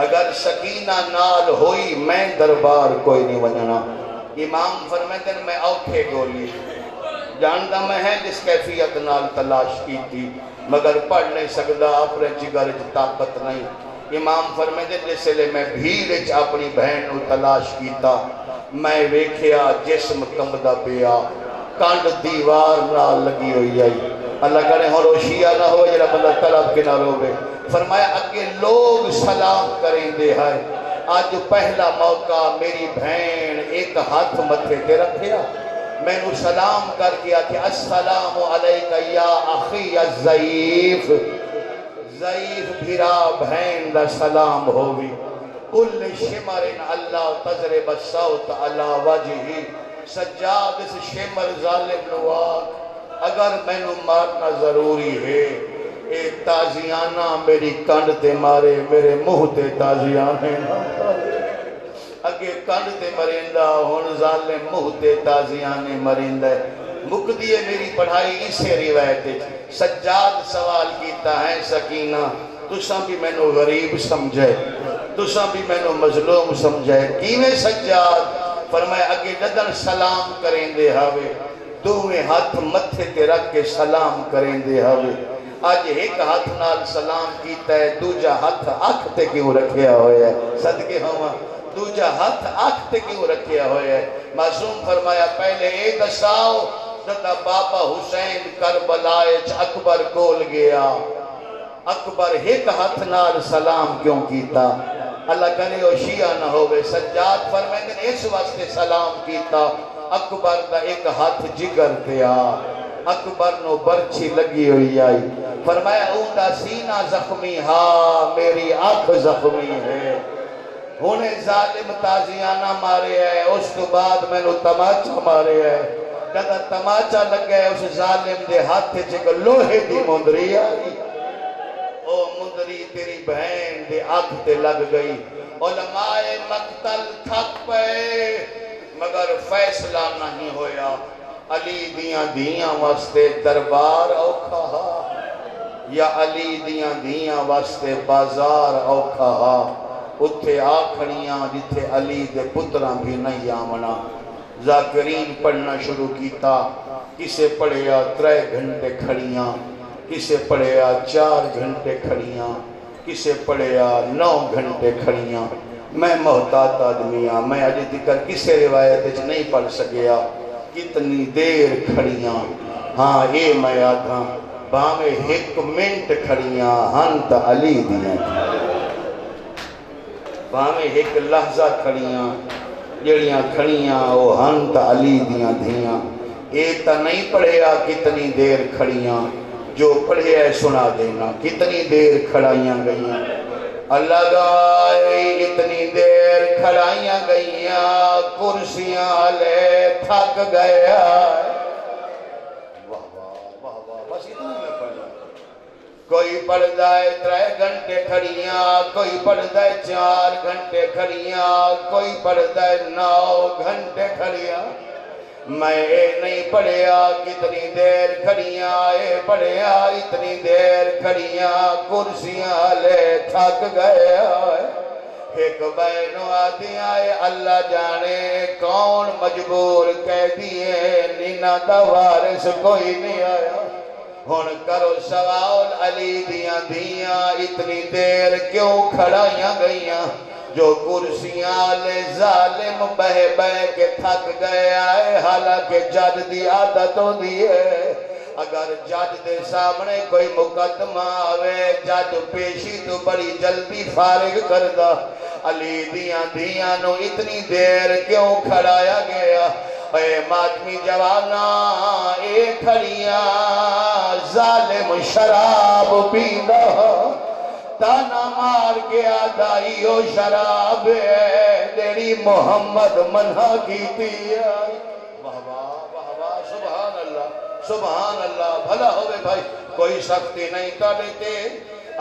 اگر سکینہ نال ہوئی میں دربار کوئی نہیں ونجنا. امام فرمیندے میں اوکھے گولی جانتا میں ہے جس کیفیت نال تلاش کی تھی مگر پڑھ نہیں سکتا، اپنے جگر طاقت نہیں. امام فرمیندے جس لئے میں بھیڑ اپنی بہن نو تلاش کیتا، میں ویکھیا جسم کمدہ پیا، کانڈ دیوار نال لگی ہوئی آئی. اللہ کرے ہو روشیہ نہ ہو جڑا بندہ طلب کے نہ روے. فرمایا اگے لوگ سلام کریں دے ہے. آج پہلا موقع میری بہن ایک ہاتھ متھے تے رکھیا، میں نو سلام کر کیا کہ السلام علیکہ یا اخی الضعیف. ضعیف بھرا بہن دا سلام ہوگی. کل شمرن اللہ تضرب الصوت علی وجہی. سجاد اس شمر ظالم نواق اگر مینو مارنا ضروری ہے اے تازیانہ میری کنڈ تے مارے میرے منہ تے تازیانے اگے کنڈ تے مرندہ ہون ظالم منہ تے تازیانے مرندہ مقدیے میری پڑھائی اسے روایت سجاد سوال کیتا ہے سکینہ تساں بھی مینو غریب سمجھے تساں بھی مینو مظلوم سمجھے کیویں سجاد فرمایا اگے ندن سلام کریں دے ہوئے دوویں ہاتھ متھے تے رکھ کے سلام کریں دے ہوئے آج ایک ہاتھ نال سلام کیتا ہے دوجا ہاتھ آنکھ تے کیوں رکھیا ہویا ہے صدقے ہوا دوجا ہاتھ آنکھ تے کیوں رکھیا ہویا ہے معصوم فرمایا پہلے اے دساؤ جدا بابا حسین کربلائے اکبر کول گیا اکبر ایک ہاتھ نال سلام کیوں کیتا اللہ کرے او شیعہ نہ ہوئے سجاد فرمائیں گے اس واسطے سلام کیتا اکبر دا ایک ہاتھ جگر دیا اکبر نو برچی لگی ہوئی آئی فرمایا اوندا سینہ زخمی ہاں میری آنکھ زخمی ہے ہونے ظالم تازیانہ مارے ہے اس تو بعد میں نو تماچا مارے ہے جدا تماچا لگ گئے اس ظالم دے ہاتھ چکا لوہے دی مندری آئی او مندری تیری بہن دے آنکھ تے لگ گئی علماء مقتل تھک پے مگر فیصلہ نہیں ہویا علی دیاں دیاں واسطے دربار اوکھا یا علی دیاں دیاں واسطے بازار اوکھا اتھے آکھڑیاں جتھے علی دے پتران بھی نہیں آمنا ذاکرین پڑھنا شروع کیتا کسے پڑھیا 3 گھنٹے کھڑیاں کسے پڑھیا 4 گھنٹے کھڑیاں کسے پڑھیا 9 گھنٹے کھڑیاں میں محتاط آدمیاں میں اجے تکر کسے روایت نہیں پڑھ سکیا کتنی دیر کھڑیاں ہاں اے میں آدھا باہمیں 1 منٹ کھڑیاں ہنت علی دیاں باہمیں 1 لحظہ کھڑیاں جڑیاں کھڑیاں او ہنت علی دیاں دھیاں اے تا نہیں پڑھیا کتنی دیر کھڑیاں جو پڑھے ہے سنا دینا کتنی دیر کھڑائیاں گئیاں اللہ گائے اتنی دیر کھڑائیاں گئیاں کرسیاں لے تھک گیا واہ واہ واہ واہ بس اتنی میں پڑھا کوئی پڑھ دائے 3 گھنٹے کھڑیاں کوئی پڑھ دائے 4 گھنٹے کھڑیاں کوئی پڑھ دائے 9 گھنٹے کھڑیاں میں اے نہیں پڑھیا کتنی دیر کھڑیاں اے پڑھیا اتنی دیر کھڑیاں کرسیاں لے تھک گئے ایک بینو آدھی آئے اللہ جانے کون مجبور کہہ دیئے نینا دا وارث کوئی نہیں آیا ہن کرو سوال علی دیاں دیاں اتنی دیر کیوں کھڑائیاں گئیاں جو کرسیاں لے ظالم بہ بہ کے تھک گیا ہے حالانکہ جج دی عادت ہو دیئے اگر جج دے سامنے کوئی مقدمہ آوے جج پیشی تو بڑی جلدی فارغ کردہ علی دیاں نو اتنی دیر کیوں کھڑایا گیا اے ماتمی جوانا اے کھڑیاں ظالم شراب پینا تانا مار کے آدائیو شراب ہے دیڑی محمد منہ کی تیا واہ واہ سبحان اللہ بھلا ہوئے بھائی کوئی سختی نہیں کاٹتے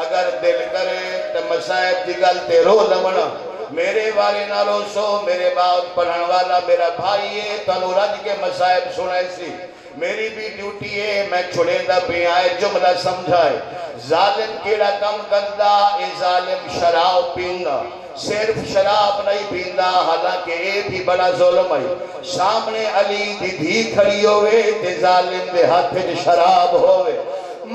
اگر دل کرے تو مسائب دی گلتے رو لمنا میرے والے نالو سو میرے باپ پڑھن والا میرا بھائی ہے تنو رج کے مسائب سنے سی میری بھی ڈیوٹی ہے میں چھوڑے دا بھی آئے جملہ سمجھائے ظالم کیڑا کم کردہ اے ظالم شراب پینگا صرف شراب نہیں پیندا حالانکہ اے بھی بڑا ظلم ہے سامنے علی دی دھی کھڑی ہوئے تے ظالم دے ہاتھ شراب ہوئے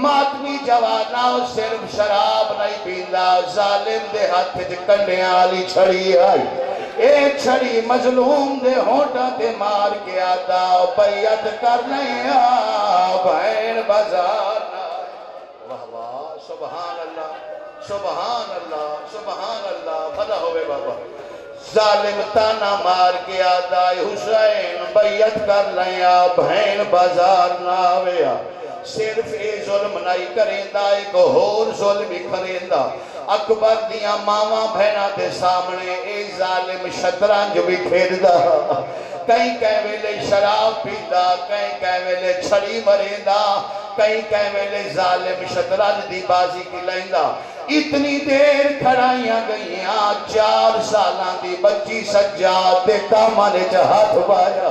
ماتمی جوانا صرف شراب نہیں پیندا ظالم دے ہاتھ کنڈے آلی چھڑی آئی اے چھڑی مظلوم دے ہونٹا تے مار کے آتا بیعت کر نہیں بہن بازار واہ واہ سبحان اللہ سبحان اللہ سبحان اللہ بھلا ہوئے بابا ظالم تانا مار کے آتا حسین بیعت کر لیا بہن بازار نہ آویا صرف اے ظلم نہیں کریندا ایک اور ظلم بھی کریندا اکبر دیاں ماما بہنا دے سامنے اے ظالم شطرنج بھی کھیڑدا کئی کہیں ویلے شراب پیدا، کہیں ویلے چھڑی مریندا، کہیں ویلے ظالم شطرنج دی بازی کی لیندہ۔ اتنی دیر کھڑائیاں گئیاں، 4 سالاں دی بچی سجاد دے دامن چ ہاتھ بایا،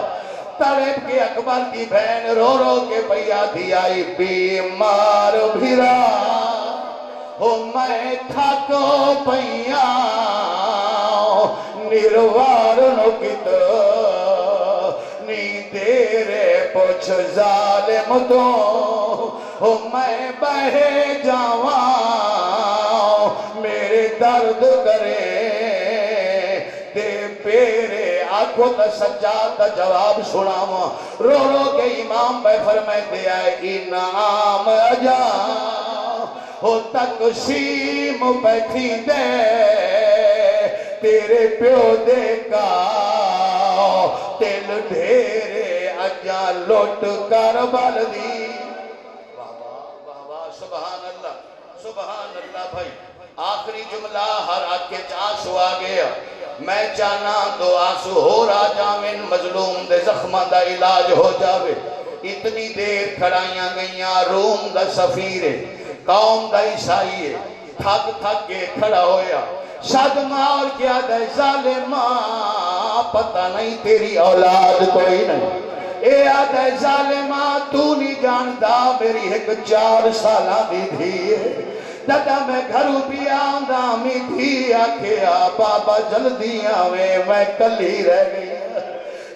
تڑپ کے اکبر کی بہن رو رو کے پیا دی آئی، بیمار بھیرا ہو میں تھاکو پیا نروار نو کت نی تیرے پوچھ ظالم تو ہو میں بہے جاواں میرے درد کرے دے پیرے آنکھوں تا سجاد تا جواب سناواں، رو رو کے امام بے فرمائے دے آئے انعام اجا ہو تقسیم بیٹھی دے تیرے پیو دے کا تل ڈھیرے اجا لوٹ کر بل دی۔ سبحان اللہ سبحان اللہ بھائی، آخری جملہ ہر آنکھ کے آنسو آ گیا، میں جانا تو آنسو ہو رہا جاوین مظلوم دے زخمہ دا علاج ہو جاوے۔ اتنی دیر کھڑائیاں گئیاں، روم دا سفیر قوم دا عیسائی تھک تھک کے کھڑا ہویا، صدمہ اور کیا دے ظالمہ پتہ نہیں تیری اولاد کوئی نہیں، اے آدھے ظالمہ تو نہیں جاندہ میری ایک 4 سالہ دی دھی ہے، دادا میں گھرو بھی آندہ می دھی آکھیا بابا جلدی آوے میں کلی رہ گئی،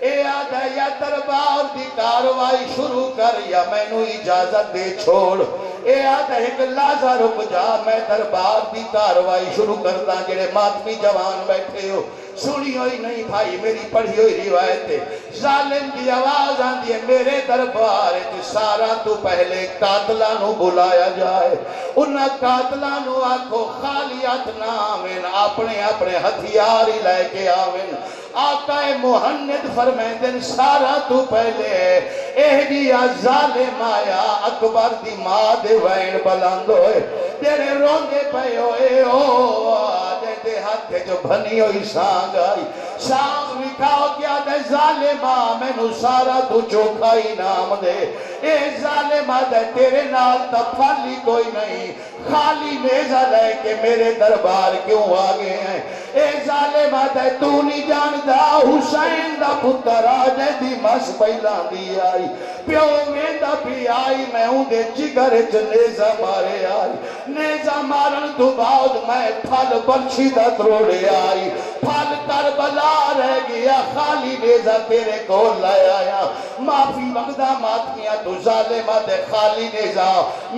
اے آدھے یا دربار دی کاروائی شروع کر یا میں نو اجازت دے چھوڑ، اے آدھے ایک لازہ رک جا میں دربار دی کاروائی شروع کرتا، جنہیں ماتمی جوان بیٹھے ہو سنی ہوئی نہیں بھائی میری پڑھی ہوئی روایت ہے، ظالم کی آواز آندھی ہے میرے دربار ہے سارا تو پہلے قاتلانو بلایا جائے، انہاں قاتلانو آکھو خالیات نامن اپنے اپنے ہتھیار ہی لے کے آمن، آقا محمد فرمائیں دن سارا تو پہلے اہدیا ظالم آیا اکبر دی ماں دے وین بلند ہوئے تیرے روندے پہ ہوئے ہو آدھے دے ہاتھے جو بھنی ہوئی سانگ آئی سانگ وکھاؤ کیا دے ظالمہ میں نو سارا تو چوکھائی نام دے، اے ظالمہ دے تیرے نال تفالی کوئی نہیں، خالی نیزہ لے کے میرے دربار کیوں آگے ہیں، اے ظالمہ دے تو نہیں جاندہ حسین دا پتر آجے دی مس پہلان دی آئی، پیو ویندہ بھی آئی میں ہوں دے جگر نیزہ مارے آئی، نیزہ مارن تو بعد میں پھل برچی دا تروڑے آئی، پھل کربلا رہ گیا خالی نیزہ تیرے کو لائے آیا، معافی مقدہ ماتیاں تو ظالمہ دے خالی نیزہ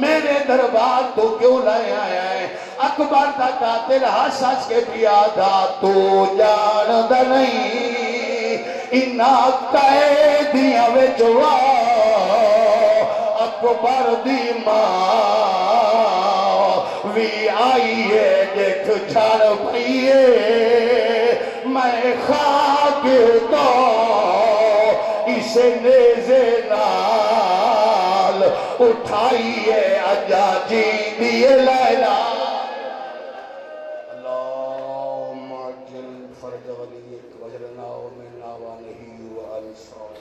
میرے دربار تو کیوں لائے آیا ہے، اکبر دا قاتل حساس کے پیادا تو جان دا نہیں انہا قیدیاں وچوا اکبر دی ماں وی آئیے دیکھ جھڑ پئیے میں خاک تو اسے نیزے نال اٹھائیے اجا جی دیئے لیلہ اللہم عجل فرج ولیک وجرنا ومن آوانہی وانصار